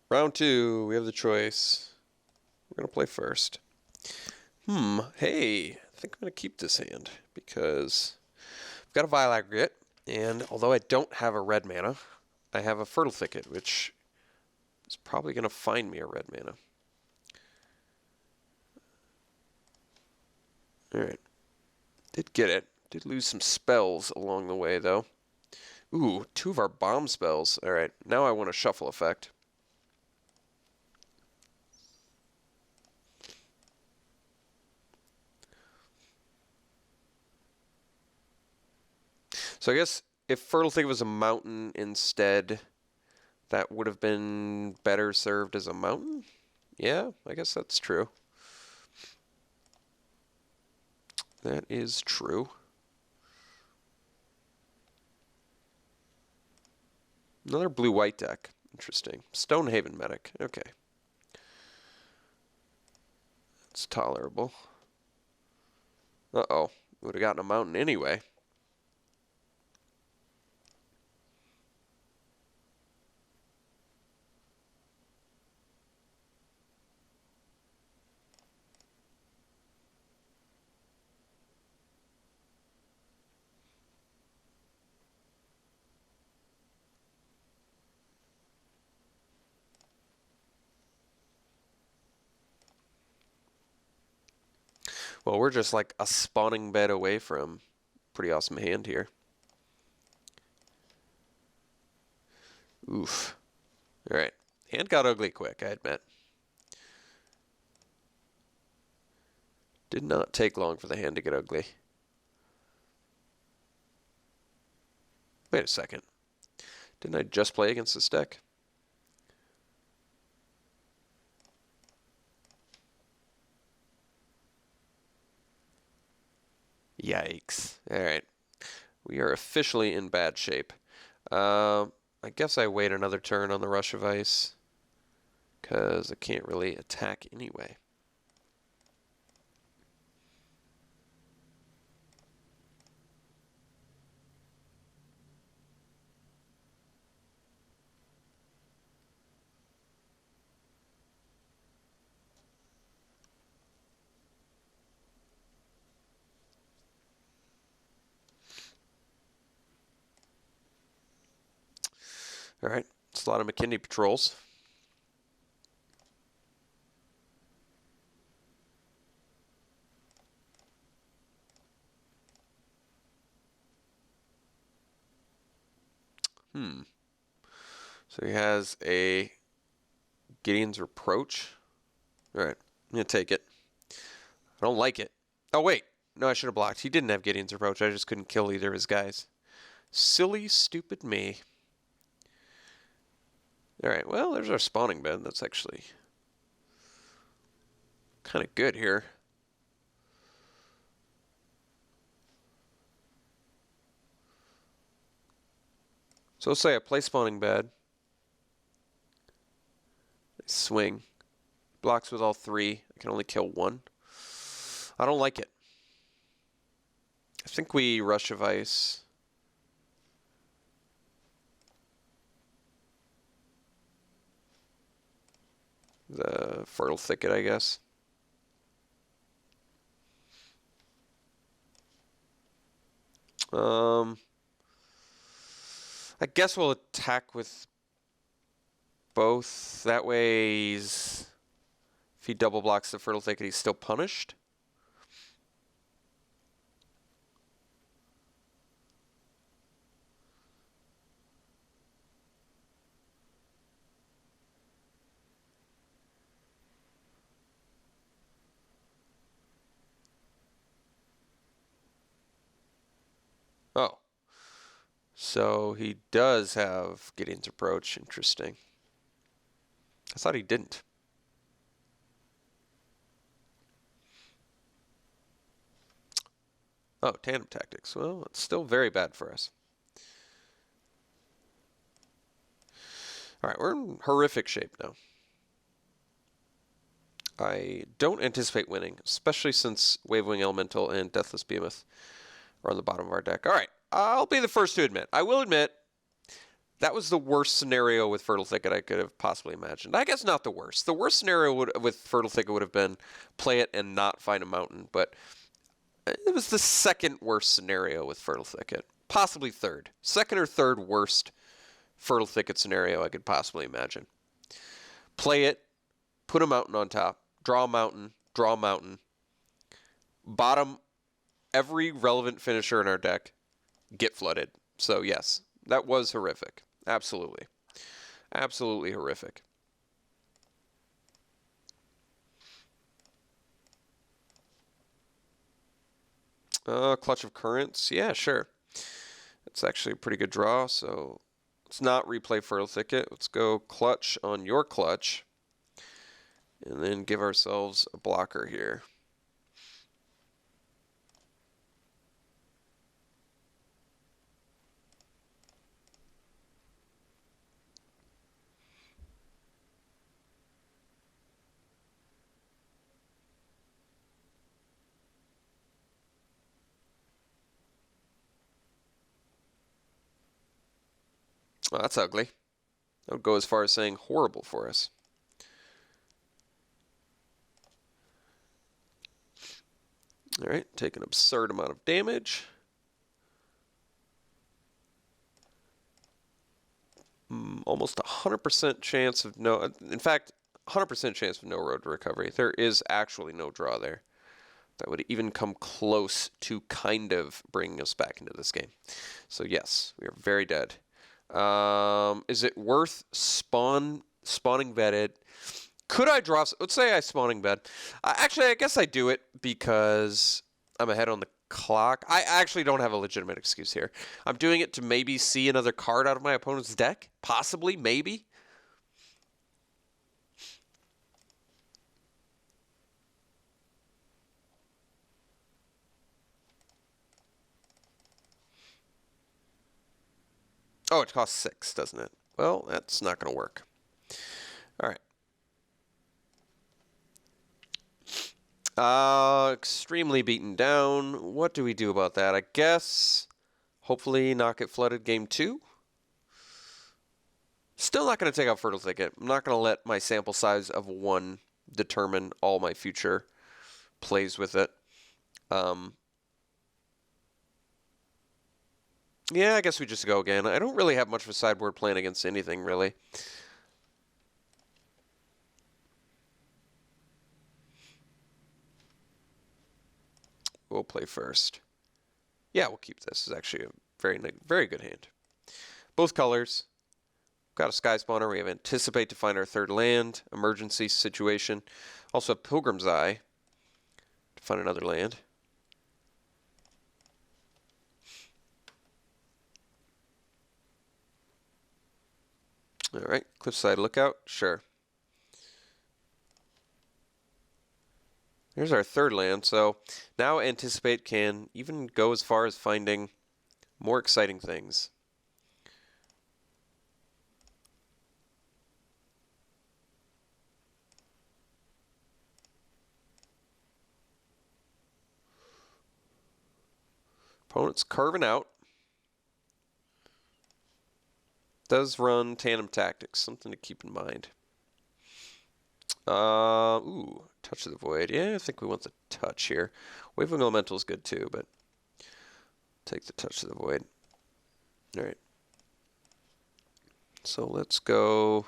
Round two, we have the choice. We're going to play first. Hey, I think I'm going to keep this hand because I've got a Vile Aggregate, and although I don't have a red mana, I have a Fertile Thicket, which is probably going to find me a red mana. Alright. Did get it. Did lose some spells along the way, though. Ooh, 2 of our bomb spells. Alright, now I want a shuffle effect. So I guess if Fertile Thicket was a mountain instead, that would have been better served as a mountain? Yeah, I guess that's true. That is true. Another blue-white deck. Interesting. Stonehaven Medic. Okay. It's tolerable. Uh-oh. Would have gotten a mountain anyway. Well, we're just like a spawning bed away from pretty awesome hand here. Oof. Alright. Hand got ugly quick, I admit. Did not take long for the hand to get ugly. Wait a second. Didn't I just play against this deck? Yikes. Alright. We are officially in bad shape. I guess I wait another turn on the Rush of Ice, because I can't really attack anyway. Alright, it's a lot of McKinney patrols. So he has a Gideon's Reproach. Alright, I'm going to take it. I don't like it. Oh, wait. No, I should have blocked. He didn't have Gideon's Reproach. I just couldn't kill either of his guys. Silly, stupid me. Alright, well, there's our spawning bed. That's actually kind of good here. So let's say I play spawning bed. I swing. Blocks with all 3. I can only kill 1. I don't like it. I think we Rush of Ice. The Fertile Thicket, I guess. I guess we'll attack with both. That way, if he double blocks the Fertile Thicket, he's still punished. Oh. So he does have Gideon's Approach. Interesting. I thought he didn't. Oh, Tandem Tactics. Well, it's still very bad for us. Alright, we're in horrific shape now. I don't anticipate winning, especially since Wavewing Elemental and Deathless Behemoth are on the bottom of our deck. Alright, I'll be the first to admit. I will admit, That was the worst scenario with Fertile Thicket I could have possibly imagined. I guess not the worst. The worst scenario with Fertile Thicket would have been play it and not find a mountain, but it was the second worst scenario with Fertile Thicket. Possibly third. Second or third worst Fertile Thicket scenario I could possibly imagine. Play it, put a mountain on top, draw a mountain, bottom every relevant finisher in our deck, get flooded. So yes, that was horrific. Absolutely. Absolutely horrific. Clutch of Currents. Yeah, sure. It's actually a pretty good draw, so let's not replay Fertile Thicket. Let's go Clutch on your Clutch, and then give ourselves a blocker here. Well, that's ugly. I would go as far as saying horrible for us. All right, take an absurd amount of damage. Almost 100% chance of no... In fact, 100% chance of no road to recovery. There is actually no draw there. That would even come close to kind of bringing us back into this game. So yes, we are very dead. Is it worth spawning vetted? Could I draw? Let's say I spawning bed. Actually, I guess I do it because I'm ahead on the clock. I actually don't have a legitimate excuse here. I'm doing it to maybe see another card out of my opponent's deck. Possibly, maybe. Oh, it costs 6, doesn't it? Well, that's not going to work. All right. Extremely beaten down. What do we do about that? I guess hopefully not get flooded game 2. Still not going to take out Fertile Thicket. I'm not going to let my sample size of 1 determine all my future plays with it. Yeah, I guess we just go again. I don't really have much of a sideboard plan against anything, really. We'll play first. Yeah, we'll keep this. It's actually a very good hand. Both colors. Got a Sky Spawner. We have Anticipate to find our third land. Emergency situation. Also a Pilgrim's Eye to find another land. All right, Cliffside Lookout. Sure. Here's our third land. So now Anticipate can even go as far as finding more exciting things. Opponent's carving out. Does run Tandem Tactics, something to keep in mind. Ooh, Touch of the Void. Yeah, I think we want the touch here. Waving Elemental is good too, but take the Touch of the Void. All right. So let's go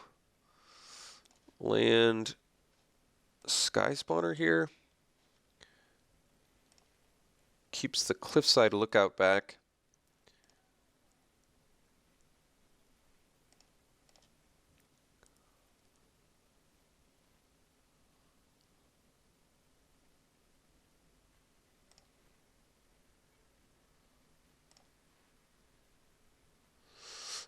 land Sky Spawner here. Keeps the Cliffside Lookout back.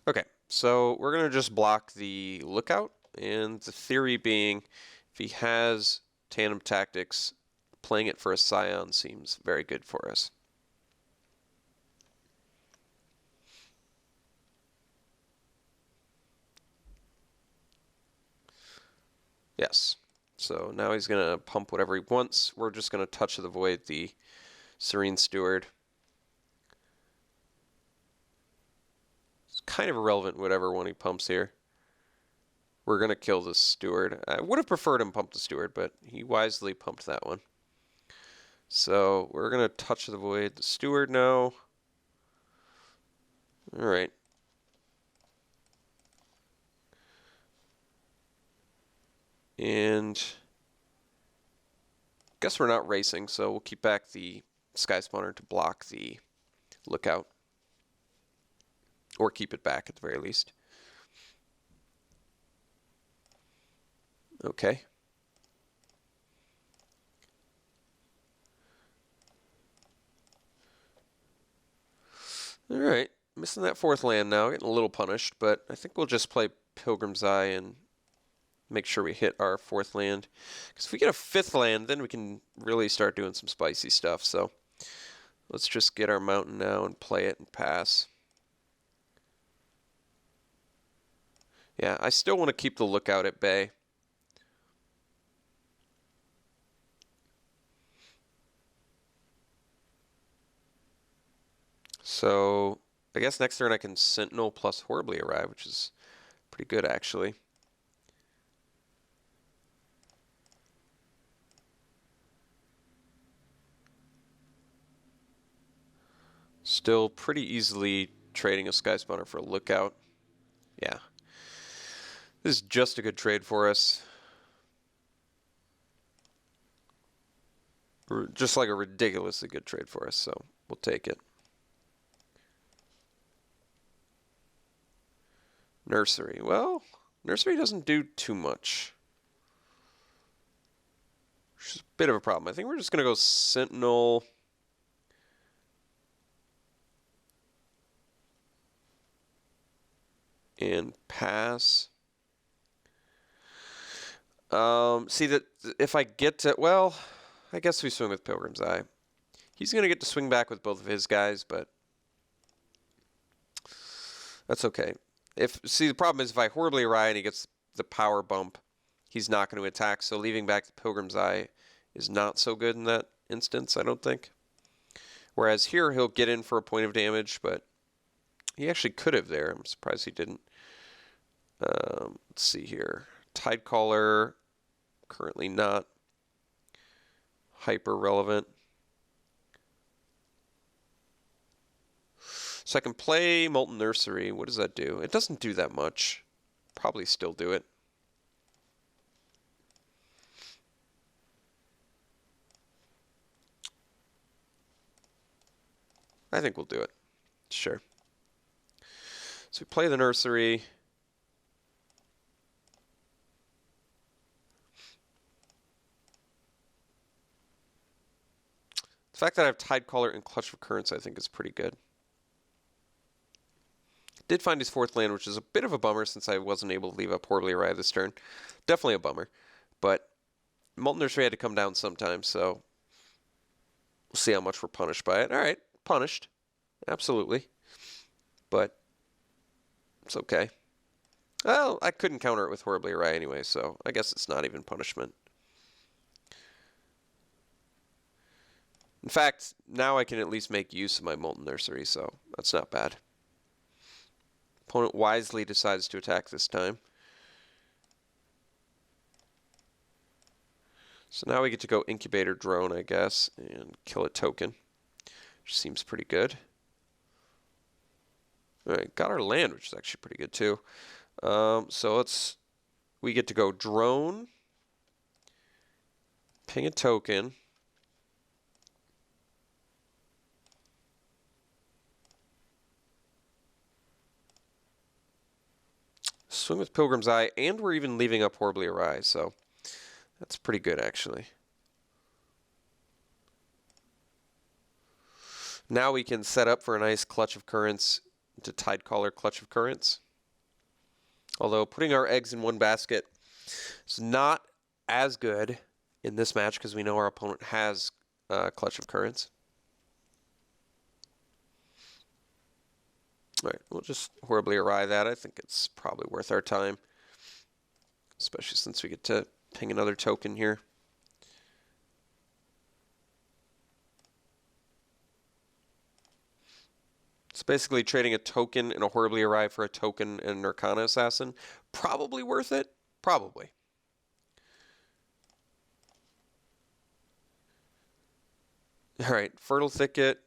Okay, so we're going to just block the Lookout, and the theory being if he has Tandem Tactics, playing it for a Scion seems very good for us. Yes. So now he's going to pump whatever he wants. We're just going to Touch of the Void the Serene Steward. kind of irrelevant whatever one he pumps here. We're going to kill the steward. I would have preferred him pump the steward, but he wisely pumped that one. So we're going to touch the void. The steward now. All right. And guess we're not racing, so we'll keep back the sky spawner to block the lookout. Or keep it back at the very least. Okay. Alright. Missing that fourth land now, getting a little punished, but I think we'll just play Pilgrim's Eye and make sure we hit our fourth land. Because if we get a fifth land, then we can really start doing some spicy stuff. So let's just get our mountain now and play it and pass. Yeah, I still want to keep the lookout at bay. So I guess next turn I can Sentinel plus Horribly Arrive, which is pretty good actually. Still pretty easily trading a Sky Spawner for a lookout. Yeah. This is just a good trade for us. Just like a ridiculously good trade for us, so we'll take it. Nursery. Well, Nursery doesn't do too much. Which is a bit of a problem. I think we're just going to go Sentinel. And pass. See that if I get to, well, I guess we swing with Pilgrim's Eye. He's going to get to swing back with both of his guys, but that's okay. See, the problem is if I Horribly Arrive and he gets the power bump, he's not going to attack. So leaving back the Pilgrim's Eye is not so good in that instance, I don't think. Whereas here he'll get in for a point of damage, but he actually could have there. I'm surprised he didn't. Let's see here. Tidecaller, currently not hyper relevant. So I can play Molten Nursery. What does that do? It doesn't do that much. Probably still do it. I think we'll do it. Sure. So we play the Nursery. The fact that I have Tidecaller and Clutch of Currents I think is pretty good. Did find his fourth land, which is a bit of a bummer since I wasn't able to leave up Horribly Arrive this turn. Definitely a bummer. But Molten Nursery had to come down sometime, so we'll see how much we're punished by it. All right, punished. Absolutely. But it's okay. Well, I couldn't counter it with Horribly Arrive anyway, so I guess it's not even punishment. In fact, now I can at least make use of my Molten Nursery, so that's not bad. Opponent wisely decides to attack this time. So now we get to go Incubator Drone, I guess, and kill a token, which seems pretty good. All right, got our land, which is actually pretty good too. So we get to go Drone, ping a token. Swing with Pilgrim's Eye, and we're even leaving up Horribly Arrive, so that's pretty good, actually. Now we can set up for a nice Clutch of Currents to Tidecaller Clutch of Currents. Although putting our eggs in one basket is not as good in this match because we know our opponent has Clutch of Currents. All right, we'll just Horribly Arrive that. I think it's probably worth our time, especially since we get to ping another token here. It's basically trading a token and a Horribly Awry for a token and an Arcana Assassin. Probably worth it. Probably. All right, Fertile Thicket.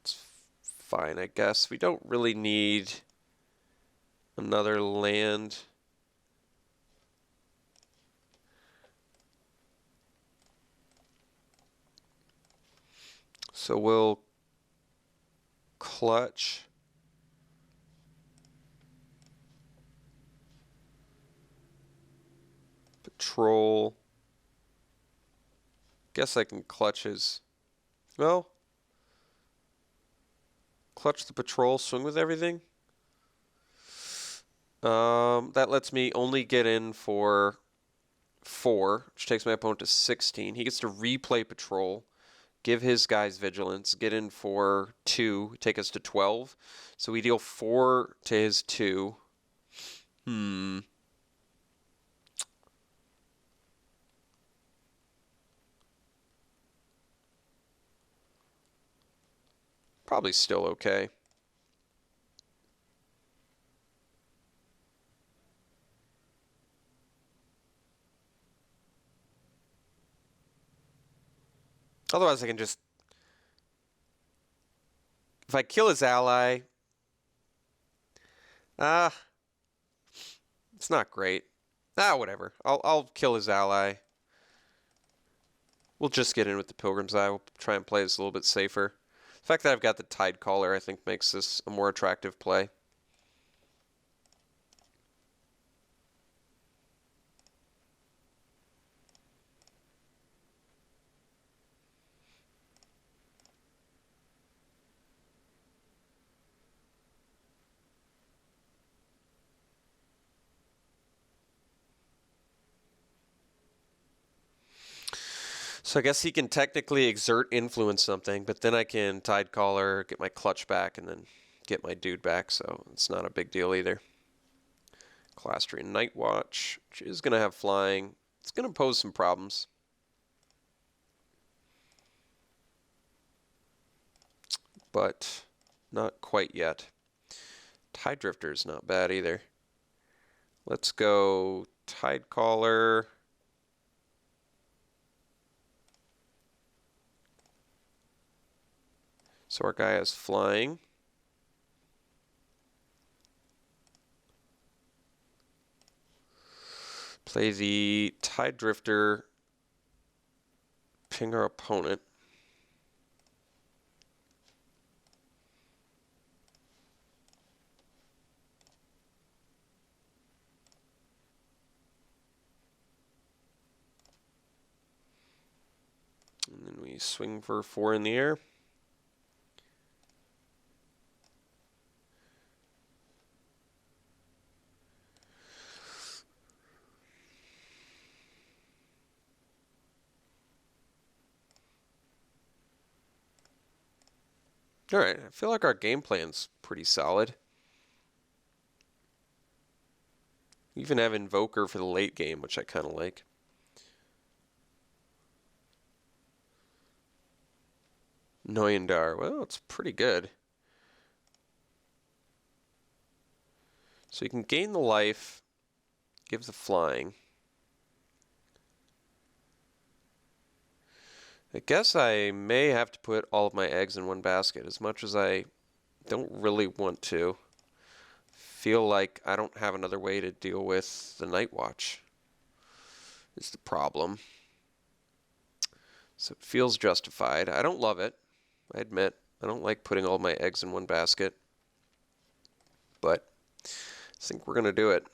It's fine, I guess. We don't really need another land. So we'll clutch. Patrol. Guess I can clutch his. Well, clutch the patrol, swing with everything. That lets me only get in for 4, which takes my opponent to 16. He gets to replay patrol, give his guys vigilance, get in for 2, take us to 12. So we deal 4 to his 2. Probably still okay. Otherwise, I can just... If I kill his ally... it's not great. Whatever. I'll kill his ally. We'll just get in with the Pilgrim's Eye. We'll try and play this a little bit safer. The fact that I've got the Tide Caller, I think, makes this a more attractive play. So I guess he can technically exert influence something, but then I can Tide Caller, get my clutch back, and then get my dude back, so it's not a big deal either. Clastry Night Watch, which is going to have flying. It's going to pose some problems. But not quite yet. Tide Drifter is not bad either. Let's go Tide Caller. So our guy is flying. Play the Tide Drifter. Ping our opponent. And then we swing for 4 in the air. All right, I feel like our game plan's pretty solid. We even have Invoker for the late game, which I kind of like. Noyandar, well, it's pretty good. So you can gain the life, give the flying. I guess I may have to put all of my eggs in one basket, as much as I don't really want to. Feel like I don't have another way to deal with the Night Watch, is the problem. So it feels justified. I don't love it, I admit. I don't like putting all my eggs in one basket. But I think we're going to do it.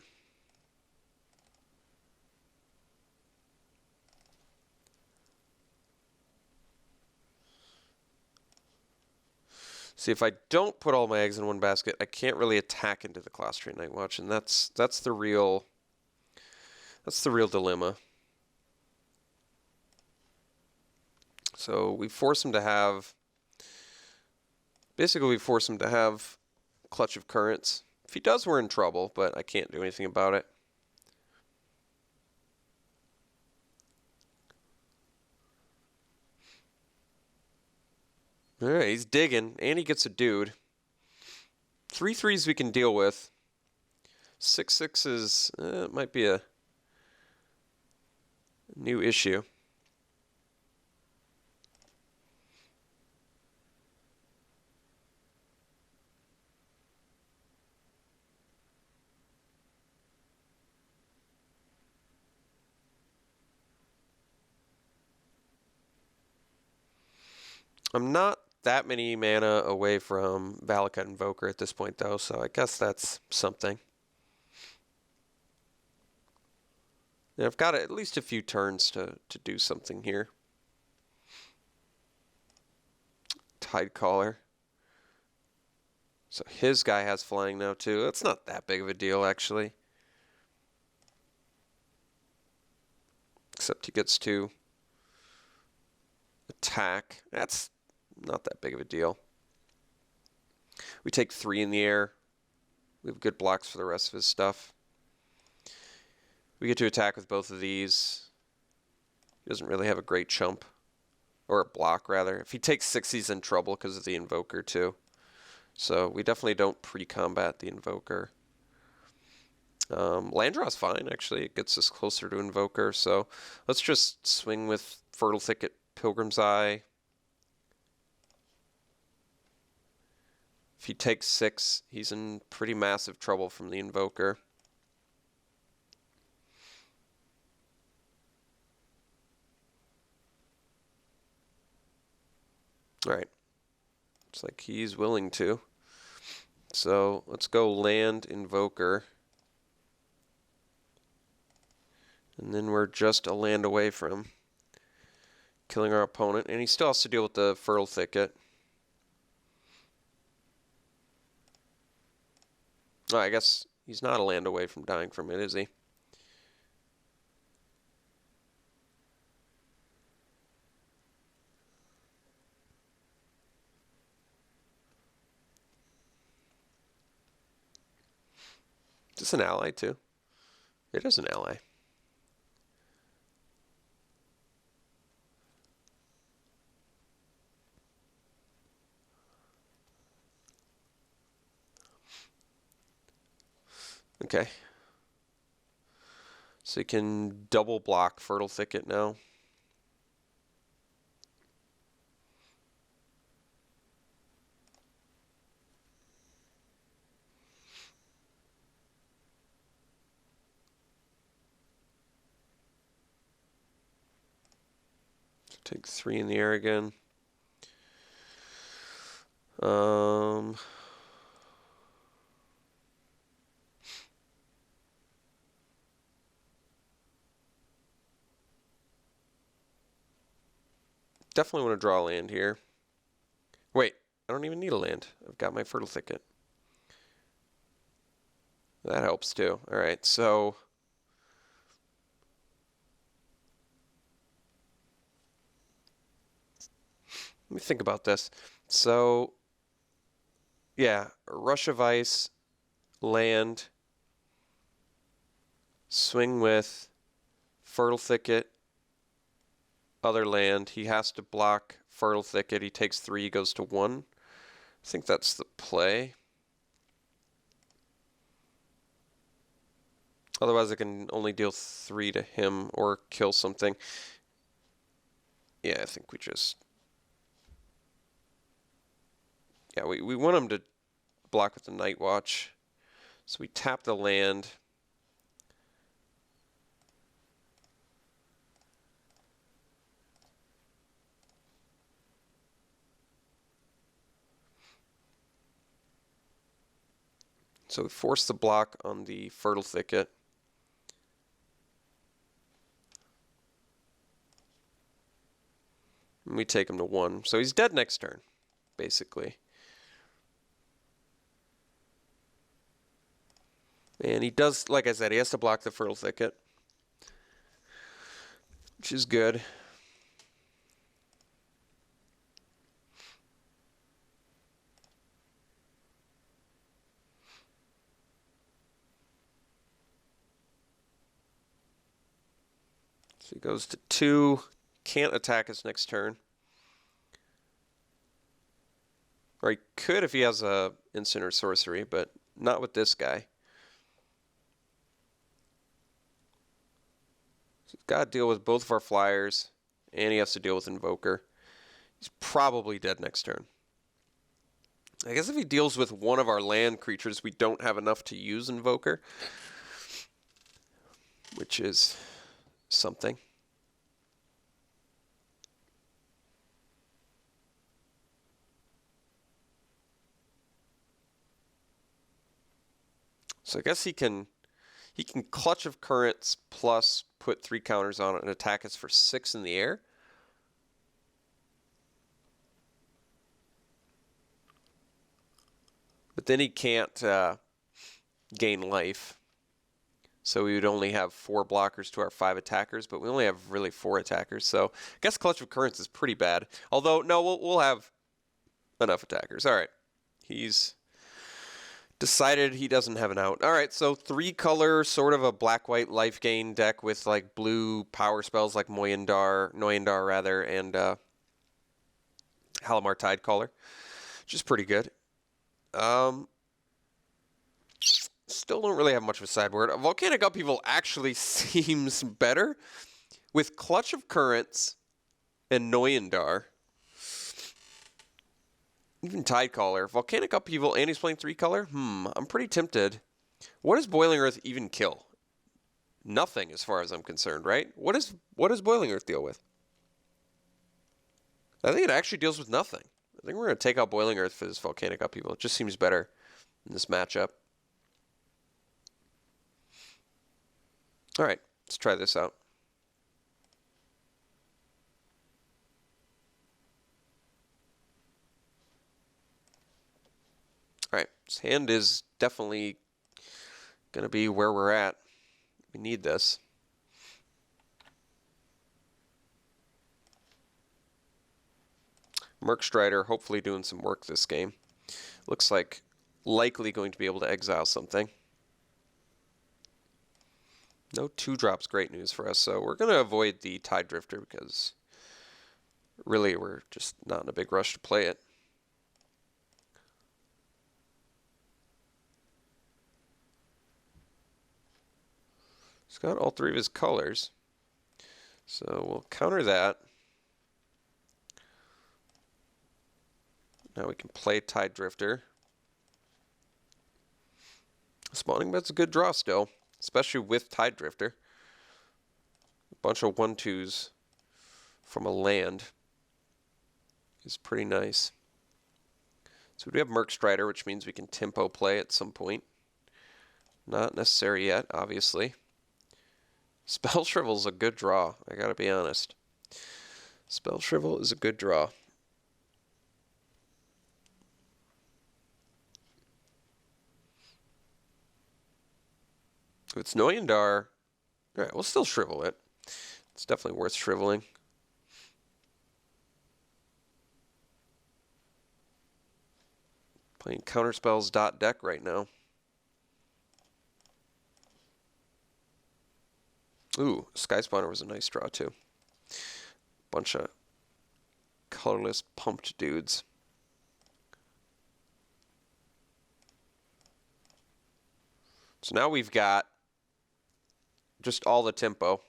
See, if I don't put all my eggs in one basket, I can't really attack into the Claustria Night Watch, and that's the real dilemma. So we force him to have Clutch of Currents. If he does, we're in trouble, but I can't do anything about it. Alright, he's digging, and he gets a dude. 3/3s we can deal with. 6/6s might be a new issue. I'm not that many mana away from Valakut Invoker at this point, though, so I guess that's something. And I've got at least a few turns to do something here. Tidecaller. So his guy has flying now, too. That's not that big of a deal, actually. Except he gets to attack. That's not that big of a deal. We take 3 in the air. We have good blocks for the rest of his stuff. We get to attack with both of these. He doesn't really have a great chump. Or a block, rather. If he takes 6, he's in trouble because of the Invoker, too. So we definitely don't pre-combat the Invoker. Land draw is fine, actually. It gets us closer to Invoker. So let's just swing with Fertile Thicket, Pilgrim's Eye. If he takes 6, he's in pretty massive trouble from the Invoker. Alright. Looks like he's willing to. So let's go land Invoker. And then we're just a land away from killing our opponent. And he still has to deal with the Fertile Thicket. Oh, I guess he's not a land away from dying from it, is he? Is this an ally, too? It is an ally. Okay. So you can double block Fertile Thicket now. So take 3 in the air again. Definitely want to draw a land here. Wait, I don't even need a land. I've got my Fertile Thicket. That helps too. Alright, so let me think about this. So, yeah, Rush of Ice, land, swing with Fertile Thicket, other land. He has to block Fertile Thicket. He takes 3, goes to 1. I think that's the play. Otherwise, I can only deal 3 to him or kill something. Yeah, I think we just... Yeah, we want him to block with the Night Watch. So we tap the land. So we force the block on the Fertile Thicket. And we take him to 1. So he's dead next turn, basically. And he does, like I said, he has to block the Fertile Thicket, which is good. So he goes to 2, can't attack us next turn. Or he could if he has a instant or sorcery, but not with this guy. So he's got to deal with both of our flyers, and he has to deal with Invoker. He's probably dead next turn. I guess if he deals with one of our land creatures, we don't have enough to use Invoker, which is something. So I guess he can Clutch of Currents plus put 3 counters on it and attack us for 6 in the air. But then he can't gain life. So we would only have 4 blockers to our 5 attackers, but we only have really 4 attackers. So I guess Clutch of Currents is pretty bad. Although, no, we'll have enough attackers. All right. He's decided he doesn't have an out. All right, so 3-color, sort of a black-white life gain deck with like blue power spells like Noyandar rather, and Halimar Tidecaller, which is pretty good. Still don't really have much of a sideboard. Volcanic Upheaval actually seems better with Clutch of Currents and Noyandar. Even Tidecaller. Volcanic Upheaval, and he's playing 3-color? I'm pretty tempted. What does Boiling Earth even kill? Nothing, as far as I'm concerned, right? What does Boiling Earth deal with? I think it actually deals with nothing. I think we're going to take out Boiling Earth for this Volcanic Upheaval. It just seems better in this matchup. All right, let's try this out. All right, this hand is definitely going to be where we're at. We need this. Mercstrider hopefully doing some work this game. Looks like likely going to be able to exile something. No 2-drops, great news for us. So we're going to avoid the Tide Drifter because really we're just not in a big rush to play it. He's got all 3 of his colors. So we'll counter that. Now we can play Tide Drifter. Spawning Bed's a good draw still, especially with Tide Drifter. A bunch of 1/2s from a land is pretty nice. So we do have Mercstrider, which means we can tempo play at some point. Not necessary yet, obviously. Spell Shrivel's a good draw, I gotta be honest. Spell Shrivel is a good draw. If it's Noyandar, all right, we'll still shrivel it. It's definitely worth shriveling. Playing counterspells.deck right now. Ooh, Sky Spawner was a nice draw too. Bunch of colorless pumped dudes. So now we've got just all the tempo.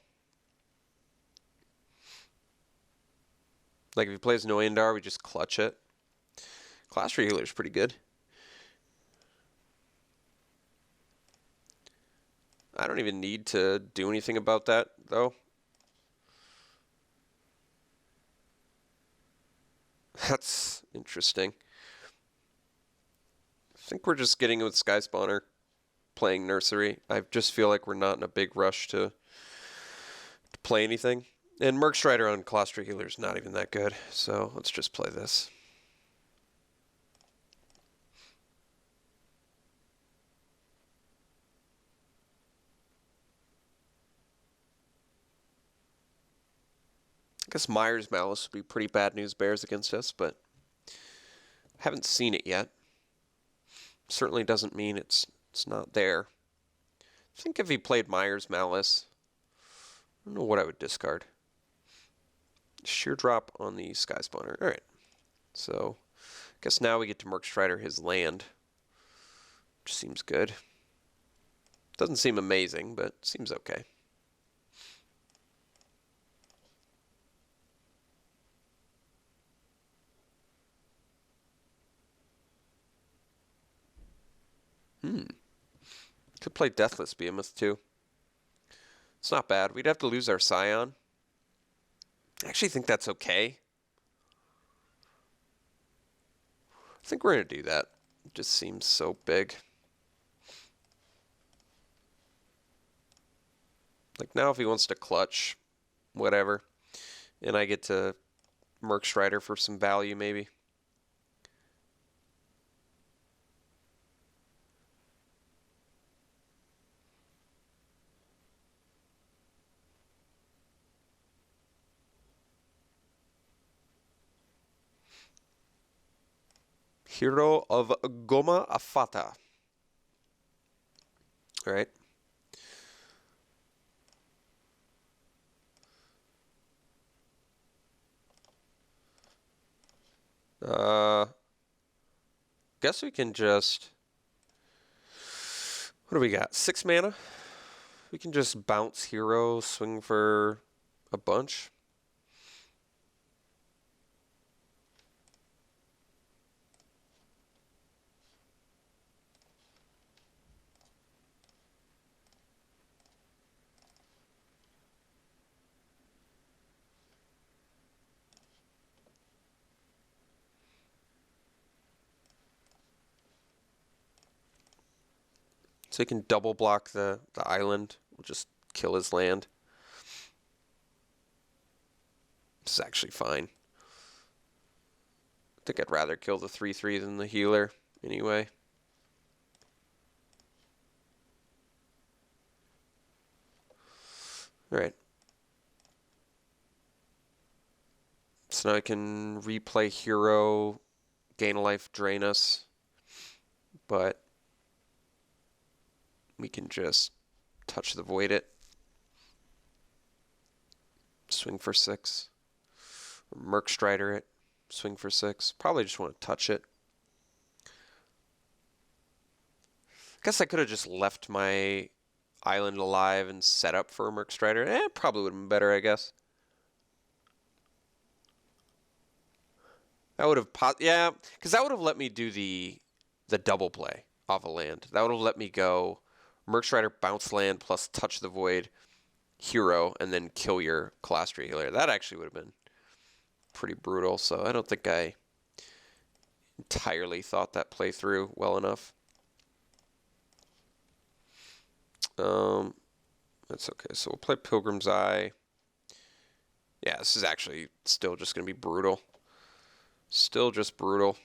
Like if he plays Noyandar, we just clutch it. Class Healer is pretty good. I don't even need to do anything about that, though. That's interesting. I think we're just getting with Sky Spawner, playing Nursery. I just feel like we're not in a big rush to play anything. And Mercstrider on Colostri Healer is not even that good, so let's just play this. I guess Myers Malice would be pretty bad news bears against us, but haven't seen it yet. Certainly doesn't mean it's not there. I think if he played Myers Malice, I don't know what I would discard. Sheer drop on the Sky Spawner. All right. So Guess now we get to Merc Strider his land, which seems good. Doesn't seem amazing, but seems okay. Could play Deathless Behemoth too. It's not bad. We'd have to lose our Scion. I actually think that's okay. I think we're going to do that. It just seems so big. Like now if he wants to clutch, whatever. And I get to Merc Strider for some value maybe. Hero of Goma Afata. All right. Guess we can just... What do we got? 6 mana? We can just bounce hero, swing for a bunch. So he can double block the island. We'll just kill his land. This is actually fine. I think I'd rather kill the 3/3 than the healer anyway. Alright. So now I can replay hero, gain a life, drain us. But we can just touch the void it. Swing for 6. Or Merc Strider it. Swing for 6. Probably just want to touch it. I guess I could have just left my island alive and set up for a Merc Strider. Probably would have been better, I guess. That would have yeah, because that would have let me do the double play off a land. That would have let me go Merc Strider, bounce land, plus touch the void, hero, and then kill your Colastria healer. That actually would have been pretty brutal, so I don't think I entirely thought that play through well enough. That's okay. So we'll play Pilgrim's Eye. Yeah, this is actually still just going to be brutal. Still just brutal.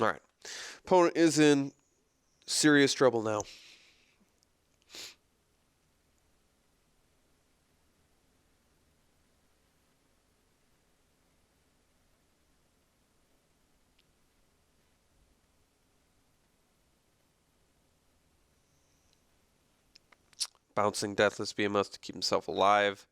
All right. Opponent is in serious trouble now. Bouncing Deathless Behemoth to keep himself alive.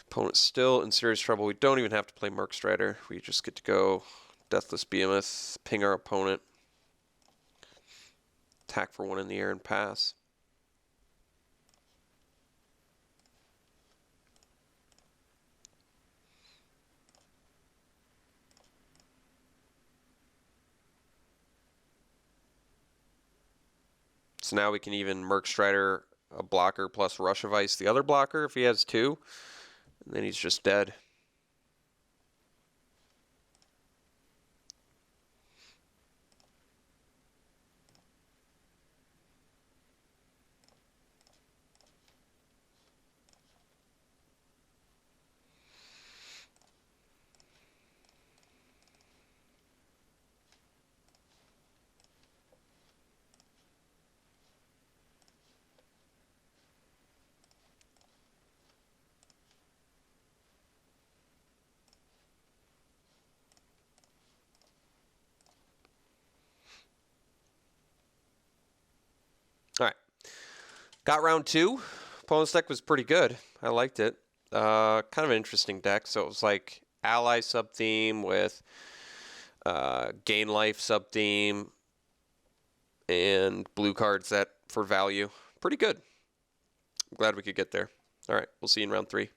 Opponent's still in serious trouble. We don't even have to play Merc Strider. We just get to go Deathless Behemoth, ping our opponent, attack for 1 in the air, and pass. So now we can even Merc Strider a blocker plus Rush of Ice the other blocker if he has 2. And then he's just dead. Got round 2. Opponent's deck was pretty good. I liked it. Kind of an interesting deck. So it was like ally sub-theme with gain life sub-theme and blue cards that for value. Pretty good. I'm glad we could get there. All right, we'll see you in round 3.